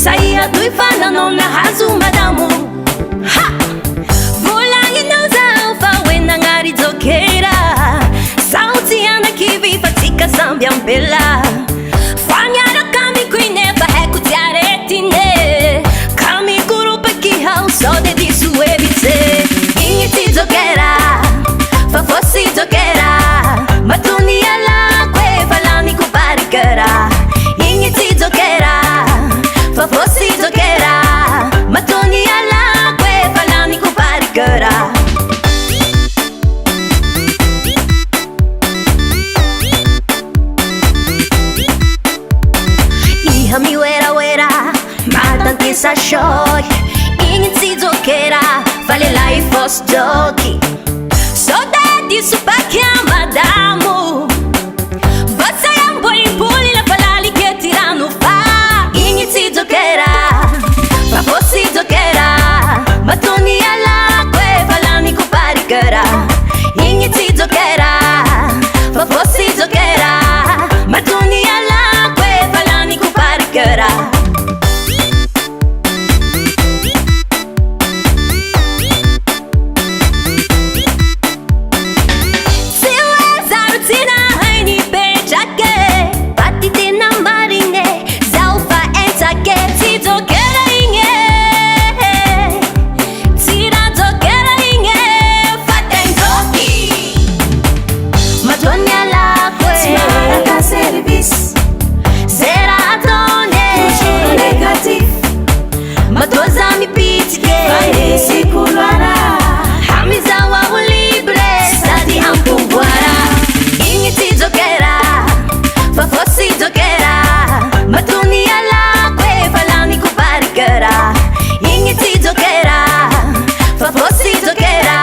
Saya tui fana non na hazu madamu ha Volangi no zao fa wena ngari zokeira Sauti ana kivi fatika sambiam bella Fanyara kami kuine fa heku tiaretine Kami kuru peki hau so de disu evite Ingi ti zokera fa fossi zokera Matuni ala kwe falani kuparikera Ingi ti zokera fa fossi zokera Matoni ala kwe falani kuparikera Iha mi wera wera Matan kisa shoy Ingin si zokera Vale life fos doki So daddy supakya madamu Basa yang boy puli la falali ke tirano fa si zokera, fa fossi zokera Matoni ala kwe falani kuparikera Ingi si zokera, fa fossi zokera Matoni ala kwe falani kuparikera Siweza rutina haini pechake Patitina marine Ti zokera inge Tira zokera inge Faten zoki Matoni ala kwe Smara ka service Seratone Toujours négatif Matoza mi pitike Fanisi kulwana Hamiza wa libre Sadi hampuguara Inge ti zokera Fa fossi zokera Matoni ala Ingi ti zokera Fa fossi zokera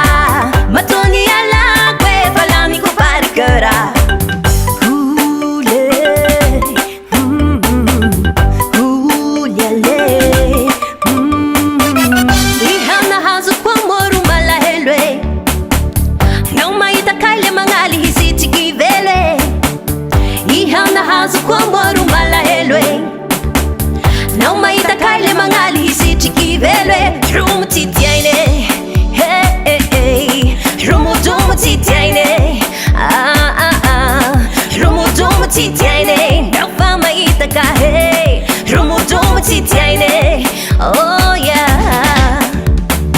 Matoni ala kwe falani kuparikera Hule Hulyale Ihana hazu kwa moru mala helwe Nauma itakaile mangali hisiti kivele Ihana hazu kwa moru mala helwe Nauma itakaile mangali hisiti kivele Rumu titiaine Hey hey hey Rumu dumu titiaine Rumu dumu titiaine Naufama itaka hey Rumu dumu titiaine Oh yeah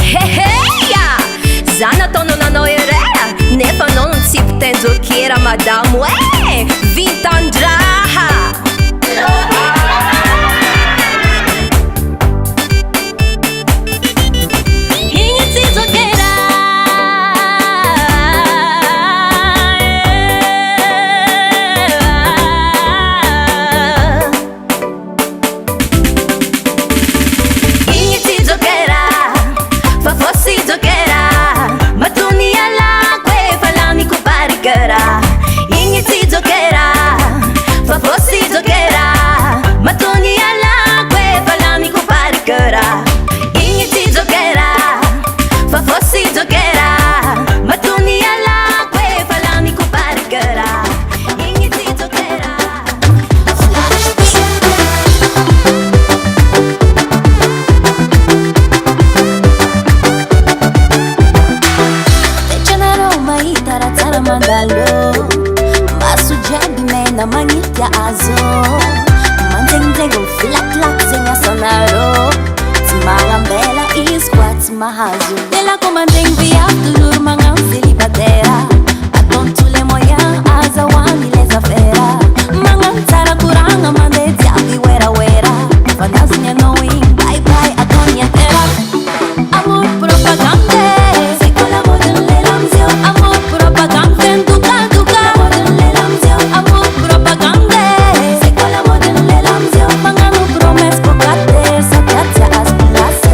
Hey hey yeah Zana tono na noirera Nefa non tipo tenzo kiera madamu Hey Vintandraha Ingi ti zokera Fa fossi zokera Matoni ala kwe falani kuparikera Ingi ti zokera Fa fossi zokera Matoni ala kwe falani kuparikera Ingi ti zokera Mandalo Masu jadi mena manitya azo Mandeng-deng flak-flak zenga sonaro Timangambela isquat mahazo Dela kumandeng via tulur mangam silibatera Atontule moya aza wani leza fera Mangam tara kuranga mande tiapi wera wera Fanaznya knowing bye bye atonya tera Amor propaganda Gracias.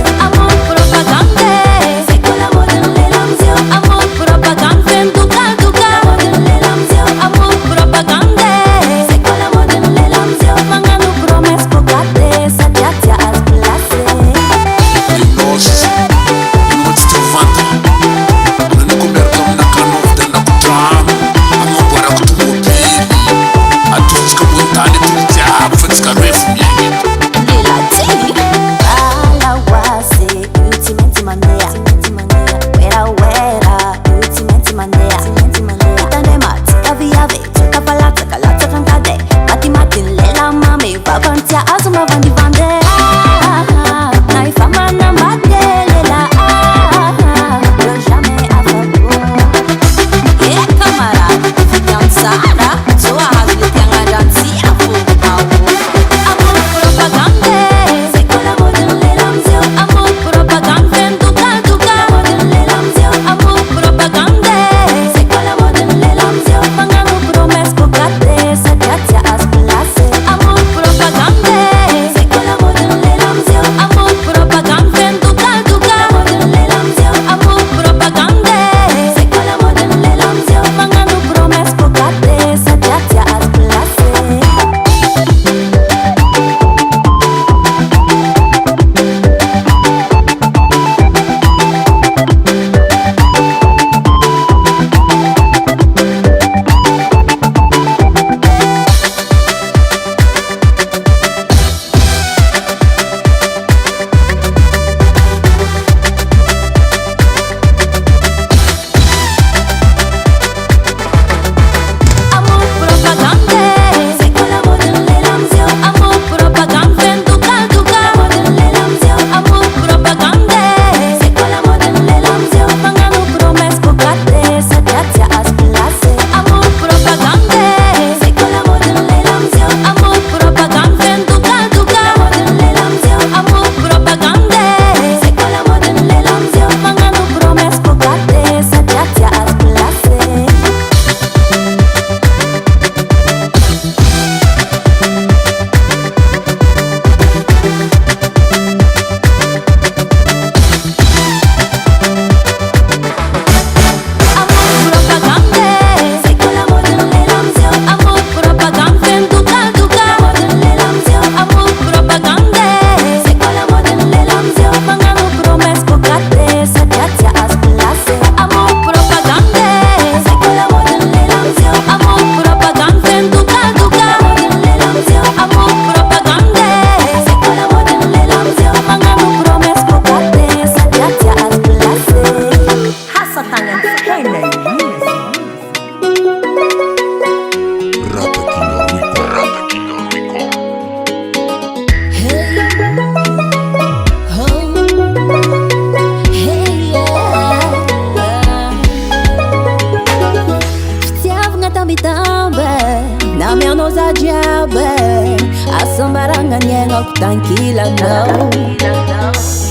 tranquila não.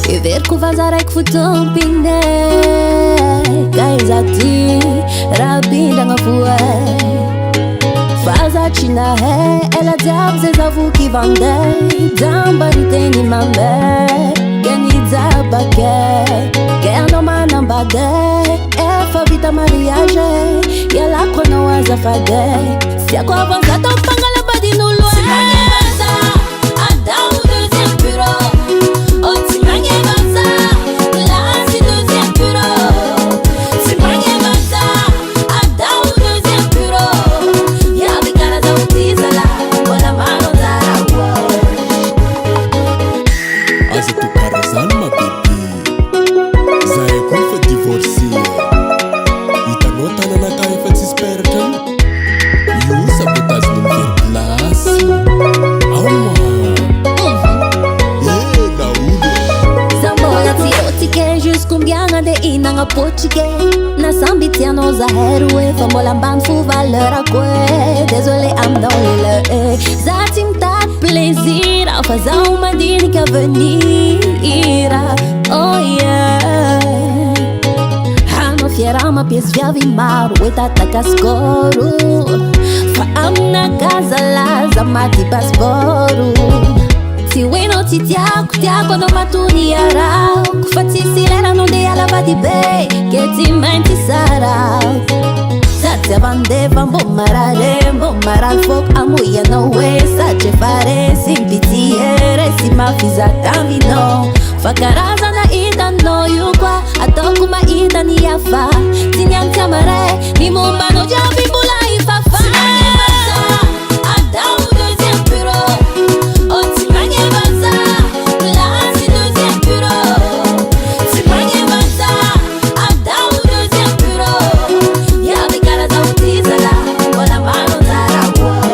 E ver que vazar é que futum pinde Guys a ti, rabinda nga fué Faz a china é, ela diabo zes avu que vande Damba ni teni mambe, geni zaba que ando manamba de É favita mariage, e ela kono azafade Se a kwa avança tão panga la badi no lua Se mange vaza, a dá o deuxième bureau O se mange vaza, lá se deuxième bureau Se mange vaza, a dá o deuxième bureau Ya vi cara da utiza lá, wala mano da rua Aza tu carazal ma bébé Zae kun fa divorcier Ita nota na kaya fa desperta You sabotage num ver place Auma na ude Zambola ti otike jusqu'um bianga de ina nga pochike Na sambitia no zaheru e famola ban fu valeur a kwe Désolé am dans le Zatim tak plaisir a fazer uma dica venir Oh yeah Hano fiera ma pies via vimaru e tata cascoru Fa am na casa la zamati pasporu Si we no ti tiago no maturi arau Ku fati silera no de ala vadi be Che ti menti sarà Sati avande van bombara al foc amuia no we Sace fare sin pitiere Si ma fisa tamino Fa caraza na ida no yukwa Atoku ma ida ni afa Si nyam tiamare Ni mumba no jabi bula ifafa Si mange vaza Ada u deuxième bureau O ti mange vaza Là si deuxième bureau Si mange vaza Ada u deuxième bureau Ya vi cara da utiza lá Wala mano da rua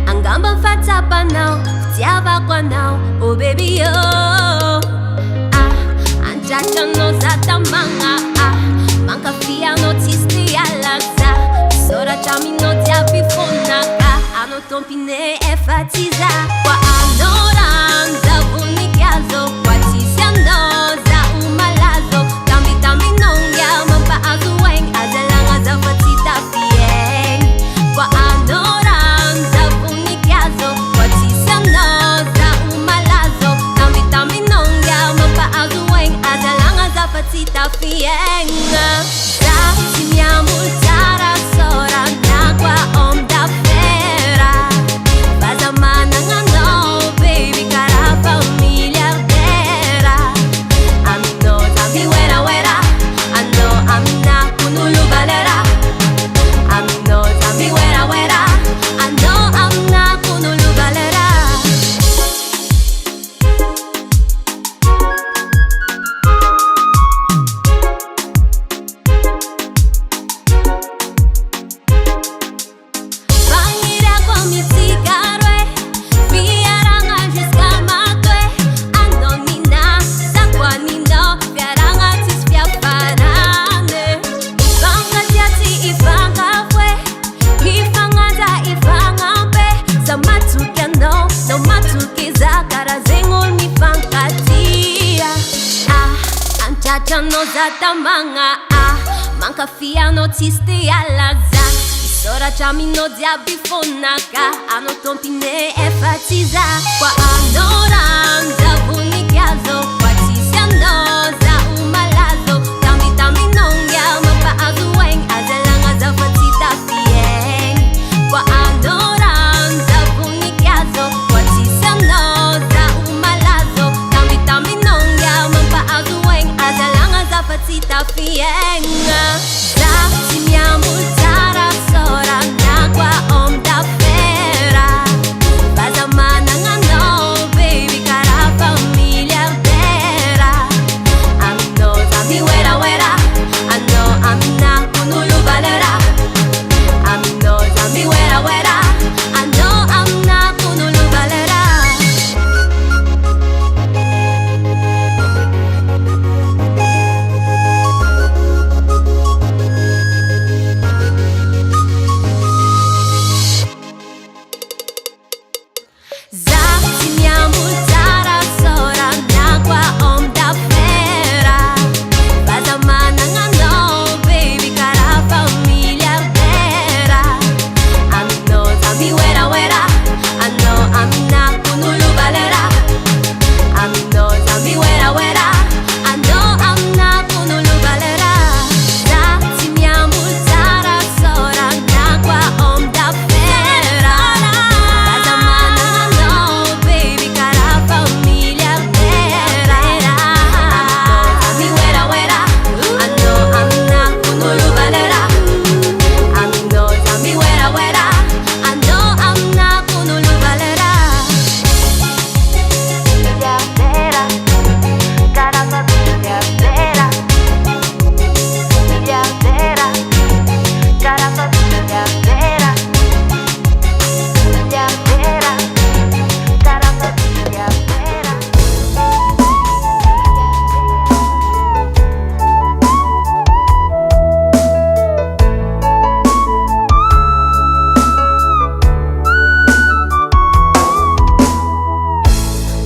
Angamba fatapa now, tiava kwa now, oh baby oh. Anchacha no zata manga, manka fia no tisti alaza. Sora chami no tiapi fonaka, ano tompine e fatiza. Kwa anoranza unikiazo, kwa tisiano za umalazo. Tami nongya, mampa azueng, azelanga za fatita fieng. Kwa anoranza unikiazo, kwa tisiano za umalazo. Tami nongya, mampa azueng, azelanga za fatita fieng. Za timia multara sora na kwa onda fera. Baza mananga no, baby cara familia dera. Amino zambi wera wera, ano amina kunulu balera. Amino zambi wera wera, ano amina kunulu balera. Achano zatamanga manka fiano tsiste alaza Sora chamino diabifonaka ano tompine efatiza Kwa anoranda bunikazo Kwa tisiano za umalazo Tambi tambi nongya mapa azueng Azalanga za fatita fieng Kwa anoranda bunikazo Kwa tisiano za umalazo Tambi tambi nongya mapa azueng Azalanga za fatita fieng Za timiamu tara Sora nakwa omda fera Baza mananga no baby cara familia vera Amno zami wera wera Ano amna kunulu valera Amno zami wera wera Ano amna kunulu valera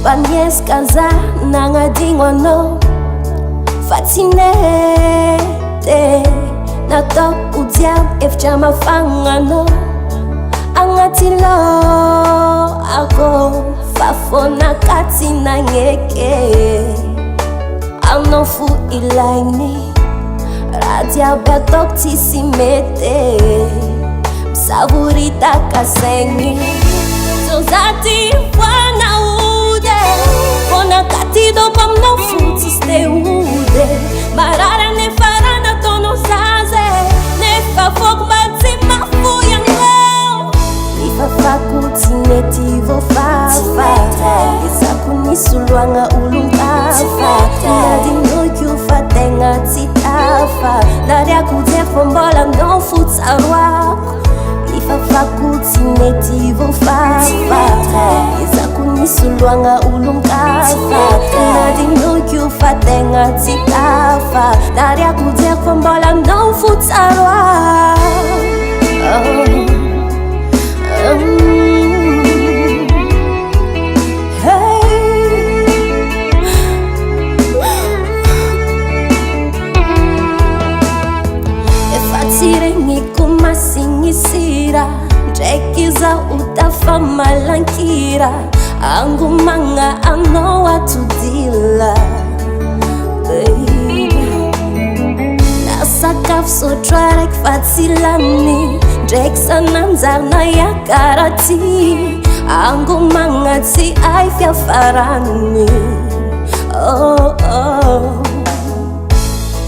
Panyes kaza nangadingono Fatinete Natok udiam efcha mafangano Angatilo ako Fafona katina ngeke Anofu ilaini Radia betok tisimete Saburita kasengi Zozati wana Kona katido kom no futiste ude Marara ne farana tono zaze Ne fa fok batsi mafuyango Ifa fakuti netivo fafa Isa kunisulwanga ulungafa Nadi no kyufa tenga titafa Daria kute fombola no futsarwako Ifa fakuti netivo fafa Isa kunisulwanga ulungafa Nadi no kyufa tenga titafa Daria kute fombola no futsarwako Singisira Jekiza utafa malankira Angu manga I know what to deal Baby Nasakaf so trarek fatsilani Jeksa nanzar na ya karati Angu manga ti aifya farani Oh oh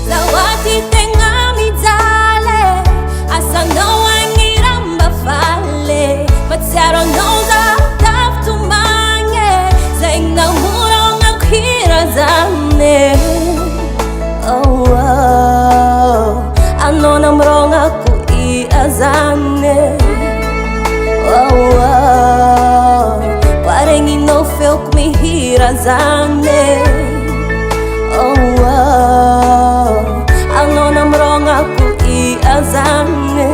Zawati tenga midale Asa no angiramba fale Matsiaro no za taftu mange Zeng na muro nga kira zane Oh oh Ano na muro nga ku iazane Oh oh Pareng inofel kumihira zane Oh oh Ano na muro nga ku iazane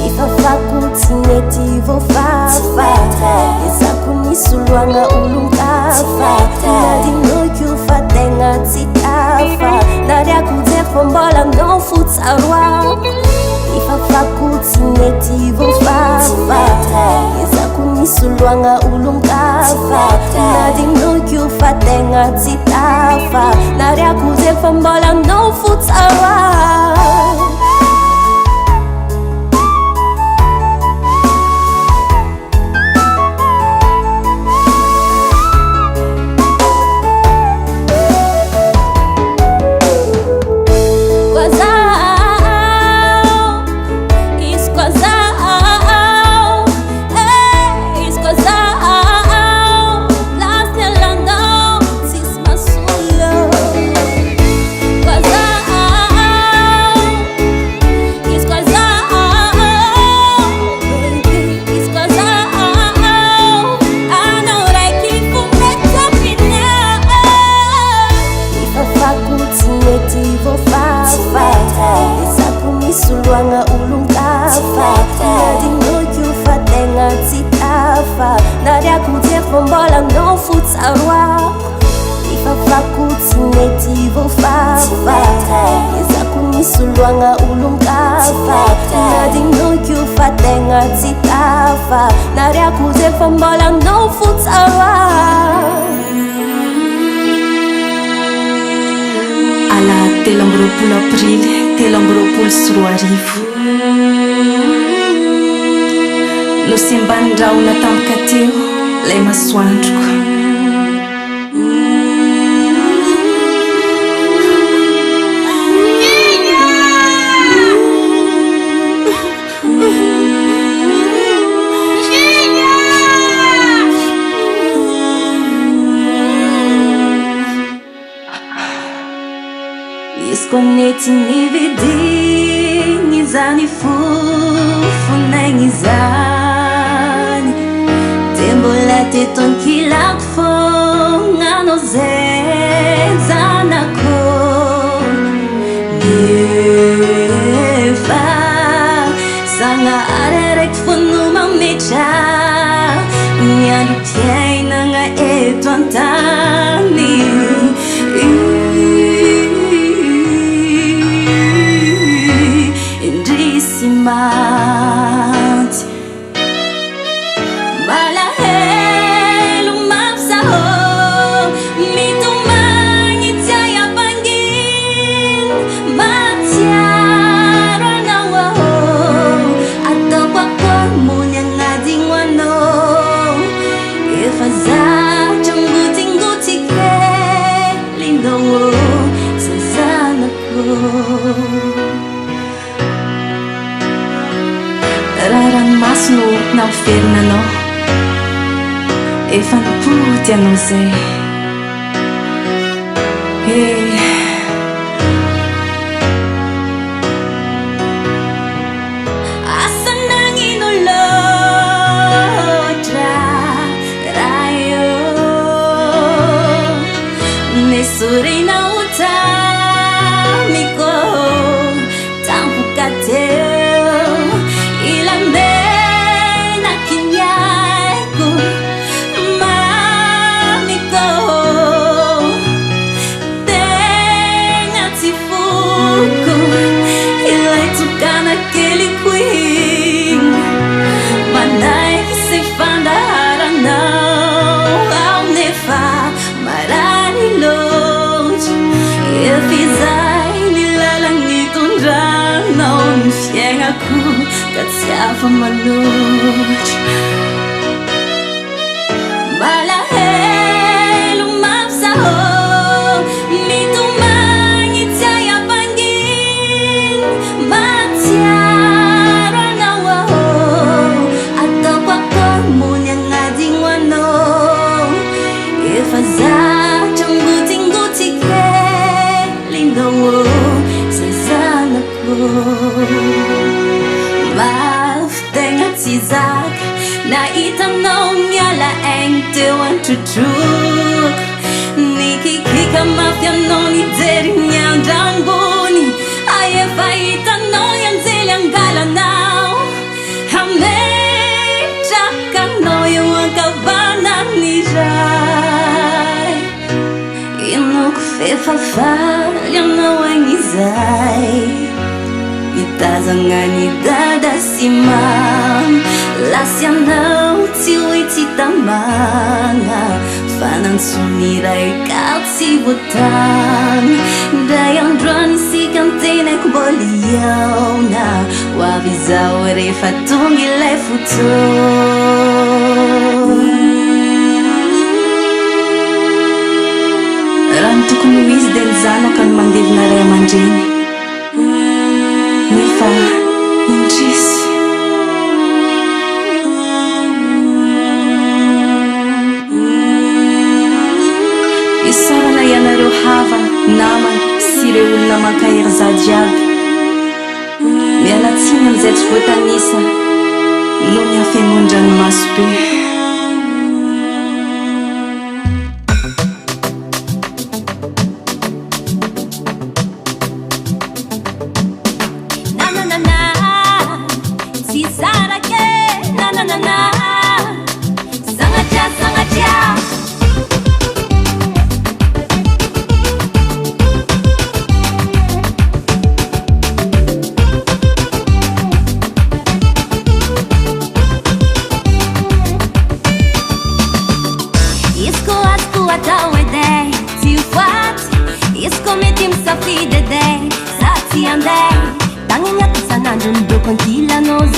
Ifa fakuti netivo fafa misoloagna olon-kafa nadinoko fa tegna tsy tafa nariako jery fa mbola anao fotsaroa ifafako tsy mety voafafa ezako misoloagna olon-kafa nadinoko fa tegna tsy tafa nariako jery fa mbola anao fotsaroa misoloagna olon-kafa nadinoko fa tegna tsy tafa nariako jery fa mbola anao fotsaroa ifafako tsy mety voafafa ezako misoloagna olon-kafa nadinoko fa tegna tsy tafa nariako jery fa mbola anao fotsaroa ala 13 aprily 2024 no sembandraona tampoka teo lay masoandroko iskonety nividiny zany fofonagny zany de mbola tetonkilako fognanao zay zanako nefa zagnahary araiky fono mametra miandro mpiainagna eto antany Manty malahelo mafsaho mitomagny tsy apangin matsiaro anao aho ataoko akory agnadigno anao efa zatra ngotingoty kely indao zazanako raha ranomasino nampiverina anao efa nipoty anao zay asa nagnino loatra raha io nesorinao tamiko tampoka teo ilamena kinyaiko mamiko tegna tsy foko ilay tokana kely queen manaiky se fandaharanao ao nefa marary loatra efizay nilalagny tondranao ny fiaignako ka tsy afa-maloatra malahelo mafsaho mitomagny tsy apangin matsiaro anao aho ataoko akory agnadigno anao efa zatra ngotingoty kely indao zazanako mafy tegna tsy zaka nahitanao miala aigny teo antrotroko nikikika mafy anao nijery miandra ambony aefa hitanao ianjely angalanao hametrakanao eo ankavanany fafaly anao agn'izay mitazagna ny dada sy mam lasy anao tsy hoe tsy tamagna fa nantsony ray kato sy votagna ndray androany sika antenako mbola iaona ho avy zao rehefa tonga ilay fotoana raha ny tokony ho izy dia ny zanaka no mandevina ray aman-dreny nefa indrisy isarana ianareo havana namana sy ireo olona mankahery za jiaby mialatsiny amin'izay tsy voatanisa no miafemondranomaso be People know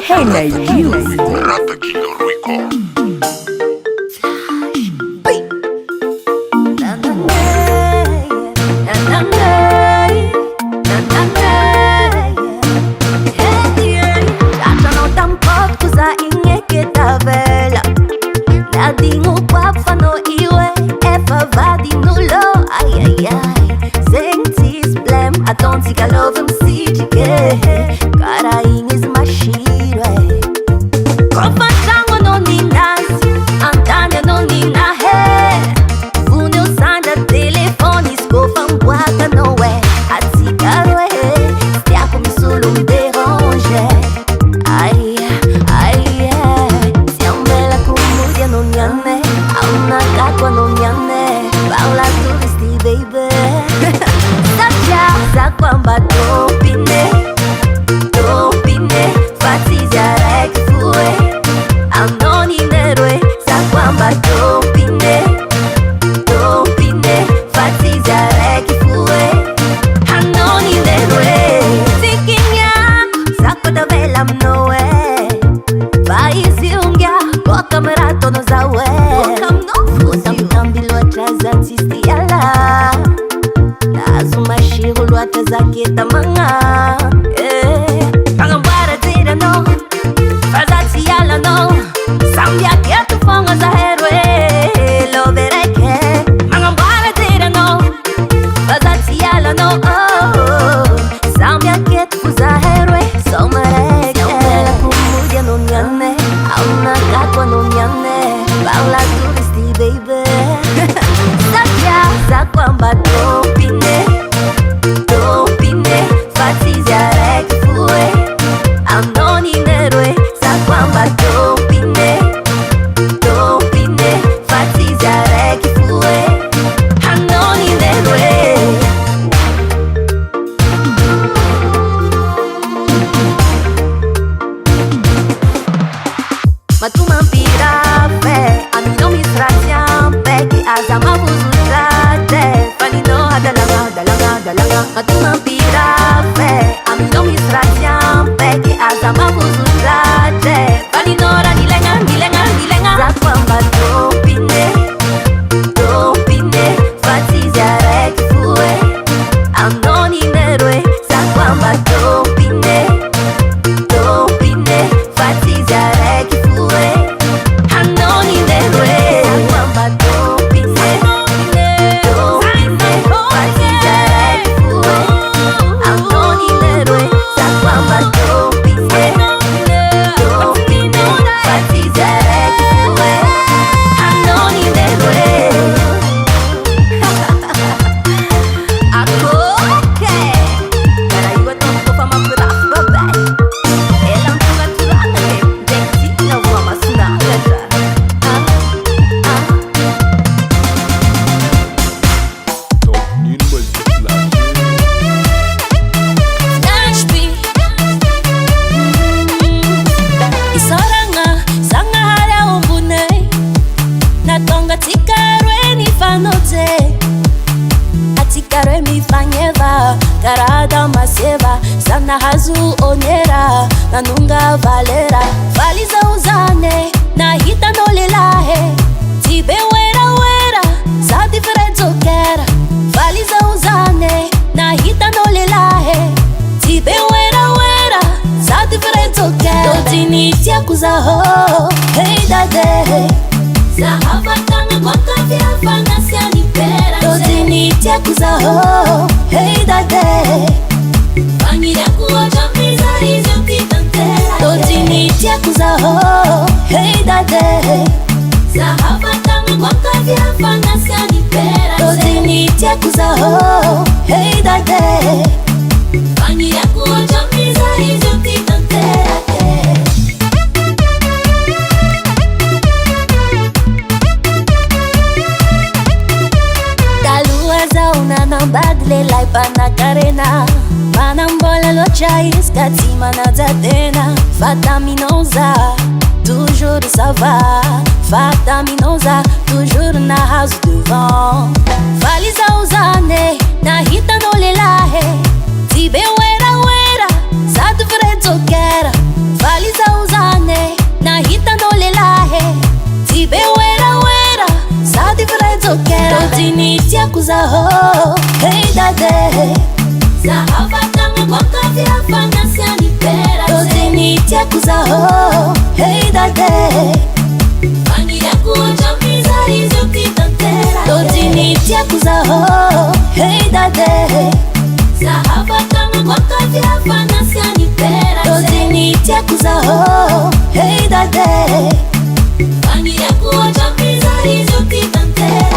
Henna Youth. Rata King Record. Toujours ça va, fata minosa, toujours na raso devant. Valiza uzane, na hita no lelahe. Tibe wera wera, sa tu frezo kera. Valiza kuzaho hey dade Zahabatanga kwa kazi hafanya siani pera Dozinitia kuzaho hey dade Fangira kuocha mizari zuti tantera Dozinitia kuzaho hey dade Zahabatanga kwa kazi hafanya siani pera Dozinitia kuzaho hey dade Fangira kuocha mizari zuti tantera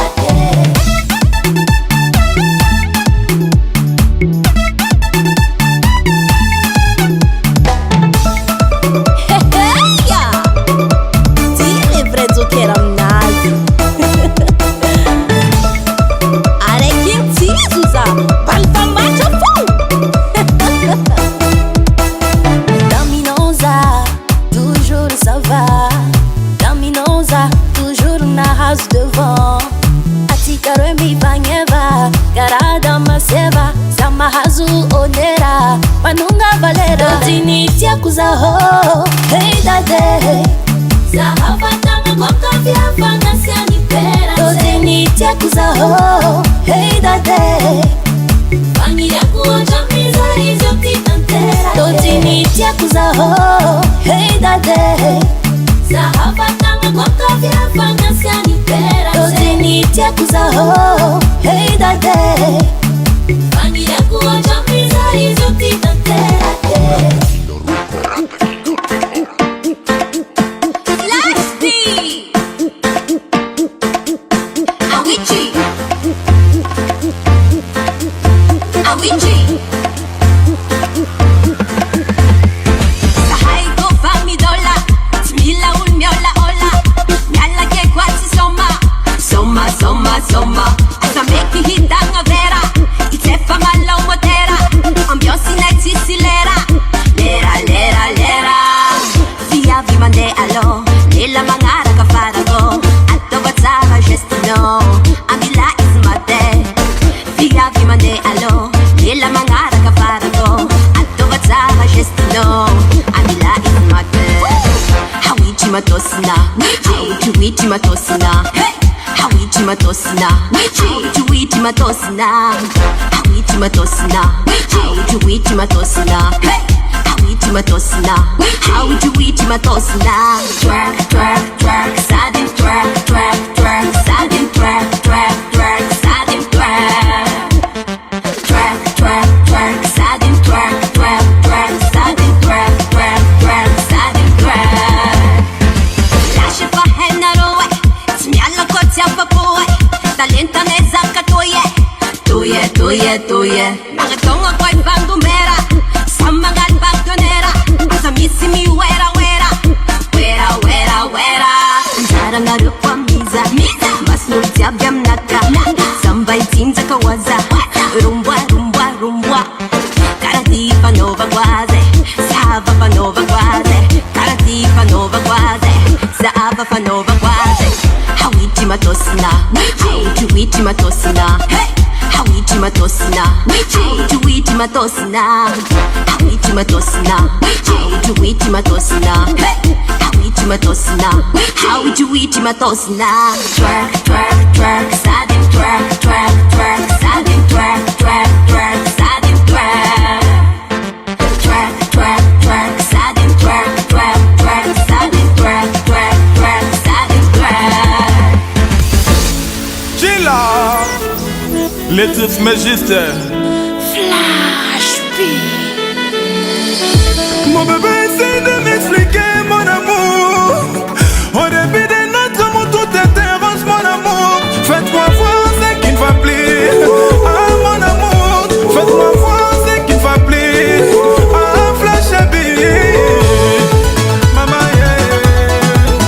Dozinitia kuzaho hey dade Zahabatanga kwa kazi hafanya siani pera Dozinitia kuzaho hey dade Fangira kuocha mizari zuti tantera Dozinitia kuzaho hey dade Zahabatanga kwa kazi hafanya siani pera Dozinitia kuzaho hey dade Fangira kuocha mizari zuti tantera How would you eat my tosina? Twerk, twerk, twerk, sudden twerk, twerk, twerk, sudden twerk, twerk, twerk, sudden twerk. Twerk, twerk, twerk, sudden twerk, twerk, twerk, sudden twerk, twerk, twerk, sudden twerk. Lascia fa hennaroe, smialla kozia papoe, talenta ne zakka toye, toye, toye, toye. Mga tonga kwai bandumera, sammangan baktonera. Missimi wera wera wera wera wera Zara naru kwa miza Masnur tiabyam naka Sambay tinza kawaza Rumbwa rumbwa rumbwa Karati panova gwaze Sava panova gwaze Karati panova gwaze Sava panova gwaze Hawichi matosina Hawichi matosina Hawichi matosina Hawichi matosina Hawichi matosina Hawichi matosina Hawichi matosina Hawichi matosina Twerk, twerk, twerk, sudden twerk, twerk, twerk, sudden twerk, twerk, twerk, sudden twerk. Twerk, twerk, twerk, sudden twerk, twerk, twerk, sudden twerk, twerk, twerk, sudden twerk. Chilla, Latif Magister, Flash beat. Mon bébé essaie de m'expliquer mon amour. Au début de notre amour tout était rose mon amour. Faites-moi voir ce qui ne va plus. Ah mon amour, faites-moi voir ce qui ne va plus. Ah flash beat, mama yeah.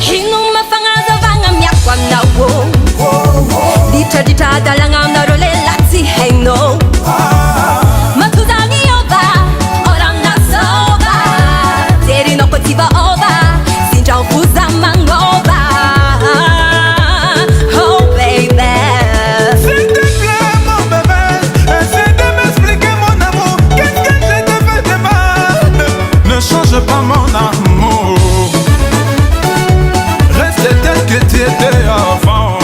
Hinuma fangaza vanga myakwa nawo Dita dita dalanga narole lati hey no Matudani oba, oranga soba Teri no kotiba oba, sinja okuza mangoba Oh baby S'il te plaît mon bébé, essaie de m'expliquer mon amour. Qu'est-ce que je te fais de mal? Ne change pas mon amour. Reste tel que tu étais avant.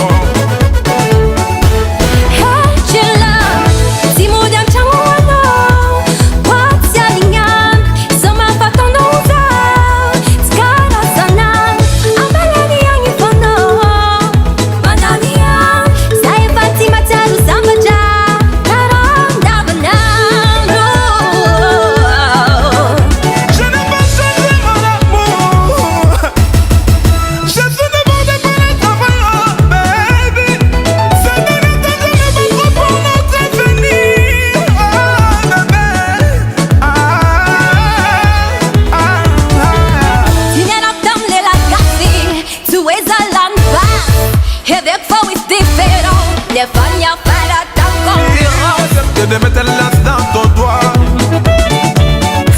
de mettre l'as dans ton doigt.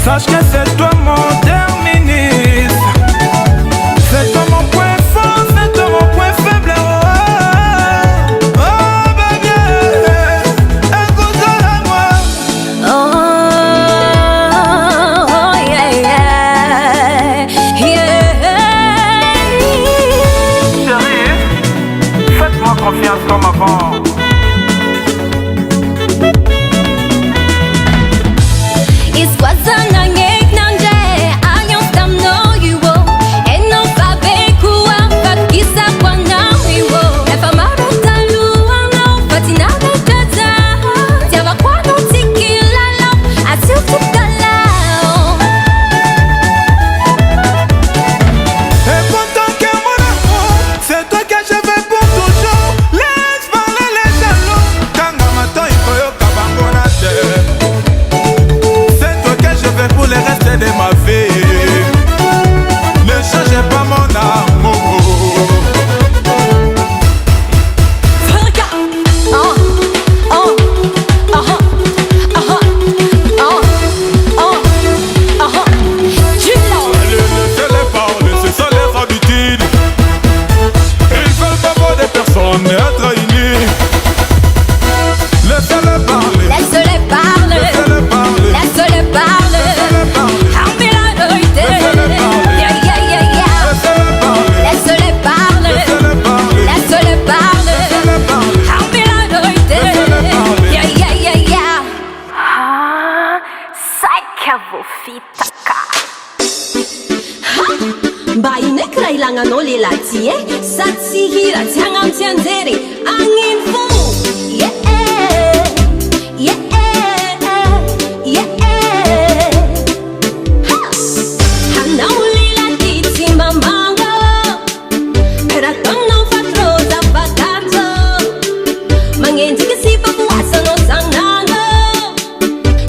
Sache que c'est toi mon terminus. C'est toi mon point fort, c'est toi mon point faible. Oh, baby, écoute-moi. Oh, yeah, yeah, yeah. Chérie, faites-moi confiance comme avant. It's what's on the neck, nanje. I don't stop, no, you will. And no babe, kuwa, kakisa, kwa na, you will. If I'm out of the loo, I know, but in other judges, Tiava, kwa, no, tiki, la, la, I still took the loud. Et pourtant que mon amour, c'est toi que je veux pour toujours. Laisse parler les jaloux. Kanga matin, il faut yo kabangona te. C'est toi que je veux pour le reste de ma vie. Ne changez pas mon amour. Allez, laissez-les parler, c'est ça les habitudes. Ils veulent pas voir des personnes être unies. Laissez-les parler. Laisse-les parler. Laissez-les parler. Laisse-les parler. Laissez-les parler. Ambila loite. Yeah, yeah, yeah, yeah. Laissez-les parler. Laisse-les parler. Laissez-les parler. Laisse-les parler. Laissez-les parler. Ambila loite. Laissez-les parler. Yeah, yeah, yeah, yeah. Ah, sakavofitaka. Baine kailangan lelaki sa tsihira tsy hagnampy anjery angin fo. Yeah, yeah, yeah. Hanao lelaki tsy mamango, ratanao fatroza bakato, magnenjiky sy famoasanao zagnano,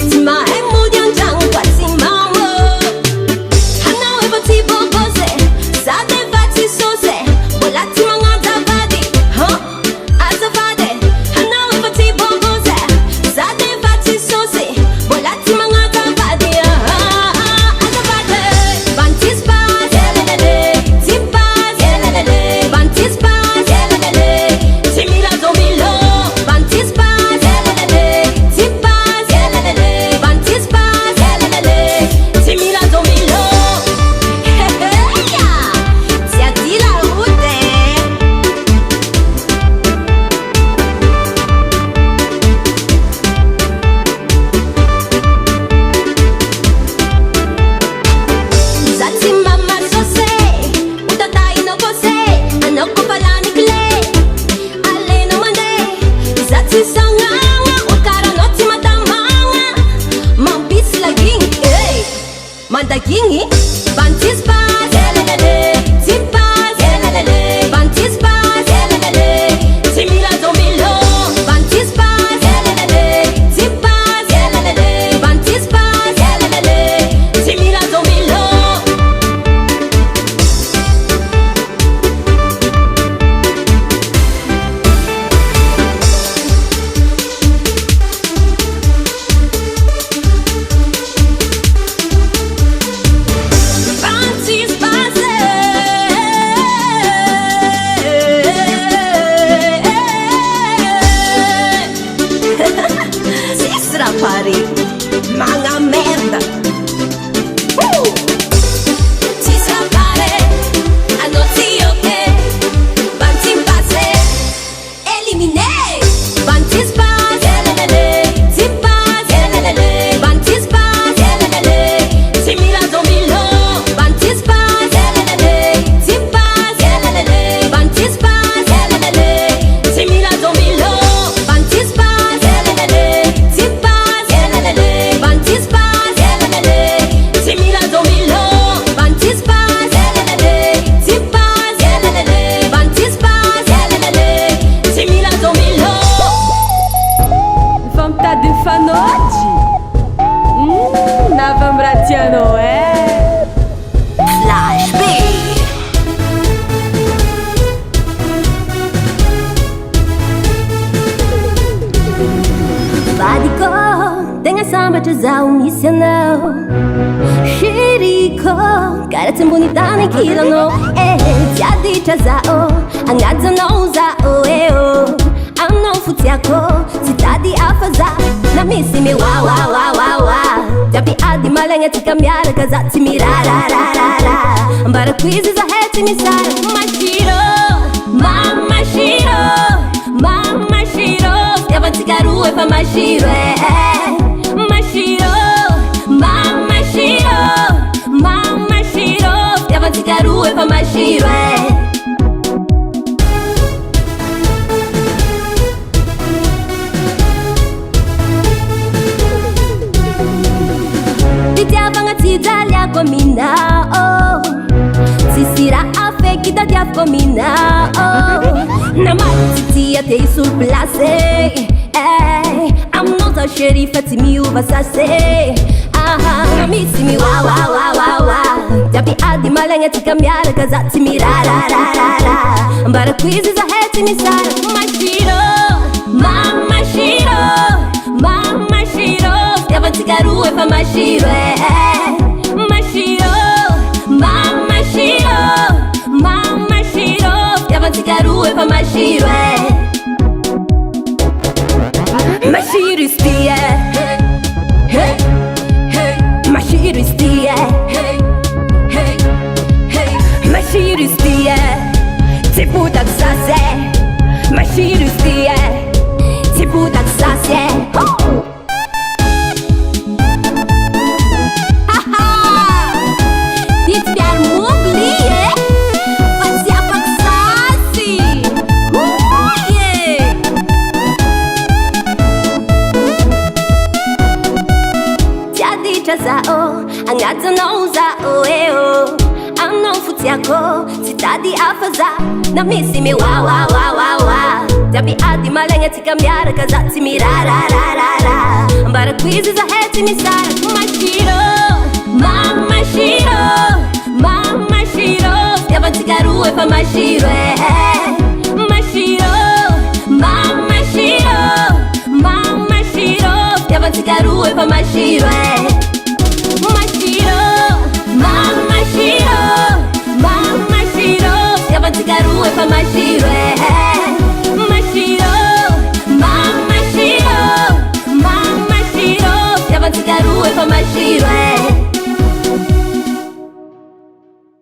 tsy mahay mody andragno fa tsy mamo. Hanao efa tsy bôbôse, sady efa tsy sôse, mbola tsy magnazavady, azavady. Hanao efa tsy bôbôse, sady efa tsy sôse, mbola tsy magnazavady, azavady. Bantispas, elelele, timpas, elelele, bantispas, elelele, timira domilo. Bantispas, elelele, timpas, elelele, bantispas, elelele, timira domilo. Si attira route. Zaty mama sose, utatai no kose, ano ko pala ni kle. Ale no mande, zaty sanganga, ukara no ti matamanga. Mambis laging, mandagingi, bantispas, elelele, timpas, elelele, bantispas, elelele, timira domilo. Bantispas, elelele, timpas, elelele, bantispas, elelele, timira domilo. Bantispas, si strapari, manga merda. Si strapare, annuncio che Bantimpase, elimine. Bantispas, elelele, timpas, elelele, bantispas, elelele, timira domilo. Bantispas, elelele, timpas, elelele, bantispas, elelele, timira domilo. Bantispas, elelele, timpas, elelele, bantispas, elelele, timira domilo. Bantispas, elelele, timpas, elelele, bantispas, elelele, timira domilo. Vontade de fanote? Na Vambratiano, Flash beat. Vadiko, tenga samba chazao nisianao Shiriko, karatin bonitani kirano Tiadi chazao, angadza nouzao Ano futiako, sitadi afaza Na misimi wa wa wa wa wa Tapi adi malenga tikamyara kazati mirarararara Mbara quizi za heti misara Mashiro, mama shiro Mama shiro, yavanti garue pa mashiro Mashiro, mama shiro Mama shiro, yavanti garue pa mashiro Vitiavanga tizalia kwa mina Sisira afeki da diaf kwa mina Na matitia te surplace Amnoza sherifa ti mi uvasase Misimi wa wa wa wa wa Tapi adi malenga tikamyara kazati mirarararara Mbara quizi za heti misara Mashiro, mama shiro Mama shiro, yavanti garue pa mashiro Mashiro, mama shiro Mama shiro, yavanti garue pa mashiro Mashiro istie Hey, hey Mashiro istie Hey, hey, hey Mashiro istie Tiputa ksase Mashiro istie Tiputa ksase Zao, angadza nouzao Ano futiako, sitadi afaza Na misimi wa wa wa wa wa Tapi adi malenga tikamyara kazati mirarararara Mbara quizi za heti misara Mashiro, mama shiro Mama shiro, yavanti garue pa mashiro